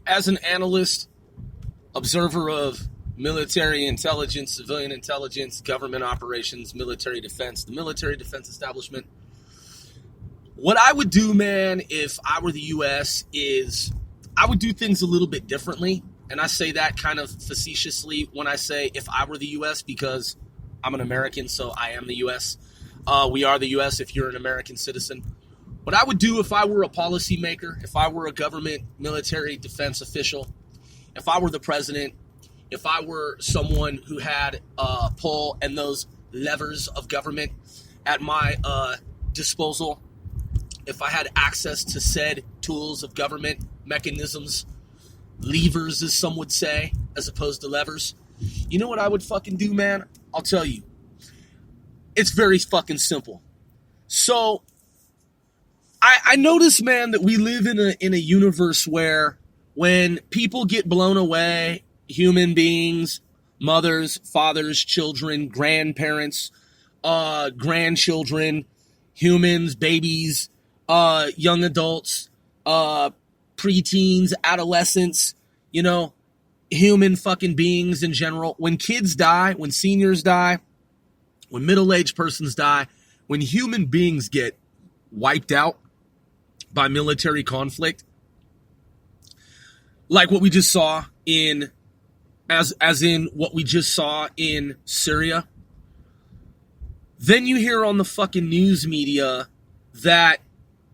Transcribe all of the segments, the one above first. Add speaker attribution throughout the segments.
Speaker 1: as an analyst, observer of military intelligence, civilian intelligence, government operations, military defense, the military defense establishment, what I would do, man, if I were the U.S. is I would do things a little bit differently. And I say that kind of facetiously when I say if I were the U.S. because I'm an American, so I am the U.S. We are the U.S. if you're an American citizen. What I would do if I were a policymaker, if I were a government military defense official, if I were the president, if I were someone who had a pull and those levers of government at my disposal, if I had access to said tools of government, mechanisms, levers, as some would say, as opposed to levers, you know what I would fucking do, man? I'll tell you. It's very fucking simple. So, I notice, man, that we live in a universe where when people get blown away, human beings, mothers, fathers, children, grandparents, grandchildren, humans, babies, young adults, preteens, adolescents, human fucking beings in general. When kids die, when seniors die, when middle-aged persons die, when human beings get wiped out by military conflict, like what we just saw in, as in what we just saw in Syria, then you hear on the fucking news media that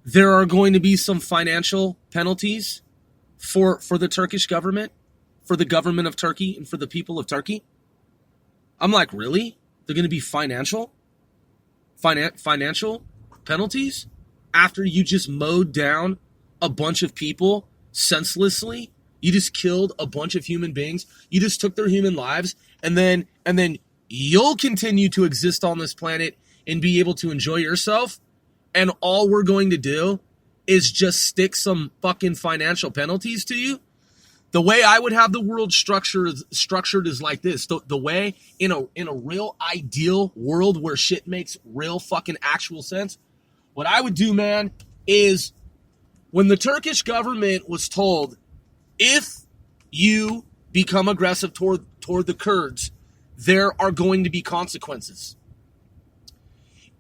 Speaker 1: there are going to be some financial penalties for the Turkish government, for the government of Turkey, and for the people of Turkey. I'm like, really? They're going to be financial penalties after you just mowed down a bunch of people senselessly? You just killed a bunch of human beings. You just took their human lives, and then you'll continue to exist on this planet and be able to enjoy yourself. And all we're going to do is just stick some fucking financial penalties to you. The way I would have the world structured is like this. The way in a real ideal world where shit makes real fucking actual sense, what I would do, man, is when the Turkish government was told, if you become aggressive toward the Kurds, there are going to be consequences.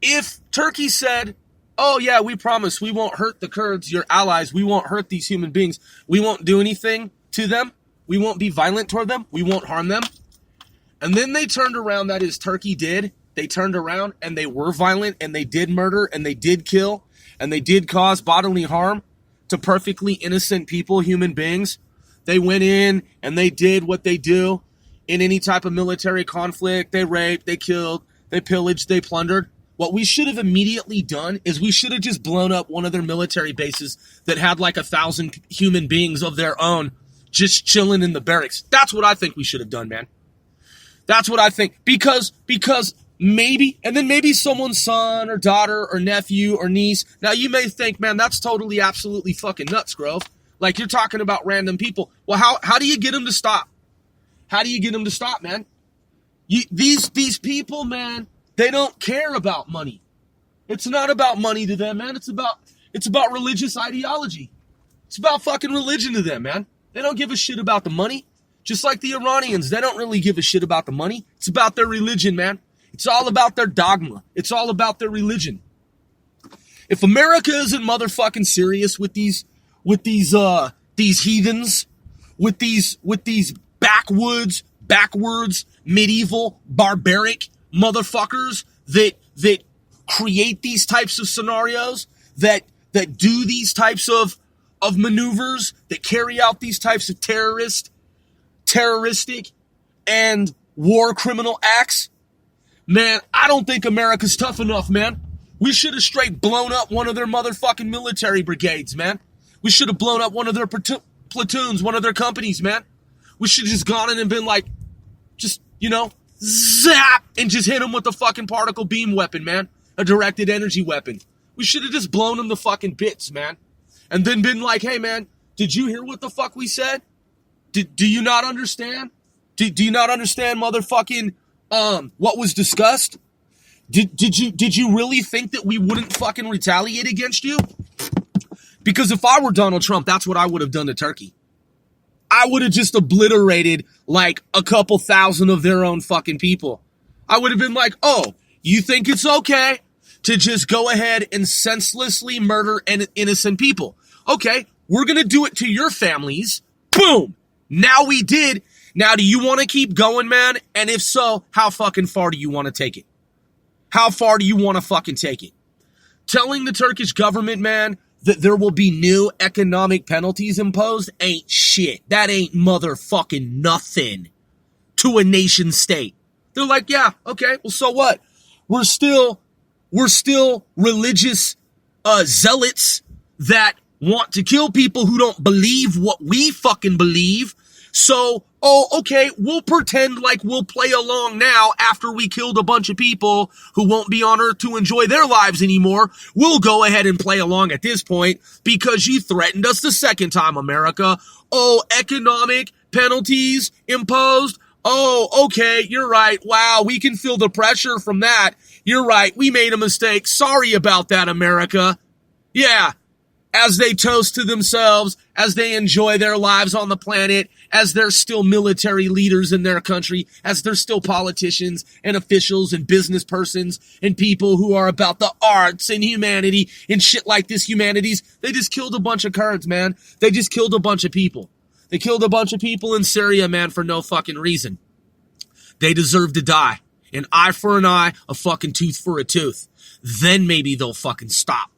Speaker 1: If Turkey said, oh yeah, we promise we won't hurt the Kurds, your allies, we won't hurt these human beings, we won't do anything to them, we won't be violent toward them, we won't harm them. And then they turned around, that is, Turkey did. They turned around and they were violent and they did murder and they did kill and they did cause bodily harm to perfectly innocent people, human beings. They went in and they did what they do in any type of military conflict. They raped, they killed, they pillaged, they plundered. What we should have immediately done is we should have just blown up one of their military bases that had like 1,000 human beings of their own just chilling in the barracks. That's what I think we should have done, man. That's what I think. Because maybe someone's son or daughter or nephew or niece. Now you may think, man, that's totally, absolutely fucking nuts, Grove. Like you're talking about random people. Well, how do you get them to stop? How do you get them to stop, man? These people, man, they don't care about money. It's not about money to them, man. It's about religious ideology. It's about fucking religion to them, man. They don't give a shit about the money. Just like the Iranians, they don't really give a shit about the money. It's about their religion, man. It's all about their dogma. It's all about their religion. If America isn't motherfucking serious with these heathens, with these backwards, medieval, barbaric motherfuckers that create these types of scenarios, that do these types of maneuvers, that carry out these types of terroristic and war criminal acts, man, I don't think America's tough enough, man. We should have straight blown up one of their motherfucking military brigades, man. We should have blown up one of their platoons, one of their companies, man. We should have just gone in and been like, just, zap, and just hit them with a fucking particle beam weapon, man. A directed energy weapon. We should have just blown them to fucking bits, man. And then been like, hey, man, did you hear what the fuck we said? Do you not understand? Do you not understand, motherfucking, what was discussed? Did you really think that we wouldn't fucking retaliate against you? Because if I were Donald Trump, that's what I would have done to Turkey. I would have just obliterated like a couple thousand of their own fucking people. I would have been like, oh, you think it's okay to just go ahead and senselessly murder innocent people? Okay, we're going to do it to your families. Boom. Now we did. Now, do you want to keep going, man? And if so, how fucking far do you want to take it? How far do you want to fucking take it? Telling the Turkish government, man, that there will be new economic penalties imposed ain't shit. That ain't motherfucking nothing to a nation state. They're like, yeah, okay, well, so what? We're still religious zealots that want to kill people who don't believe what we fucking believe. So, okay, we'll pretend like we'll play along now after we killed a bunch of people who won't be on earth to enjoy their lives anymore. We'll go ahead and play along at this point because you threatened us the second time, America. Oh, economic penalties imposed. Oh, okay, you're right. Wow, we can feel the pressure from that. You're right, we made a mistake. Sorry about that, America. Yeah. As they toast to themselves, as they enjoy their lives on the planet, as they're still military leaders in their country, as they're still politicians and officials and business persons and people who are about the arts and humanity and shit like this humanities. They just killed a bunch of Kurds, man. They just killed a bunch of people. They killed a bunch of people in Syria, man, for no fucking reason. They deserve to die. An eye for an eye, a fucking tooth for a tooth. Then maybe they'll fucking stop.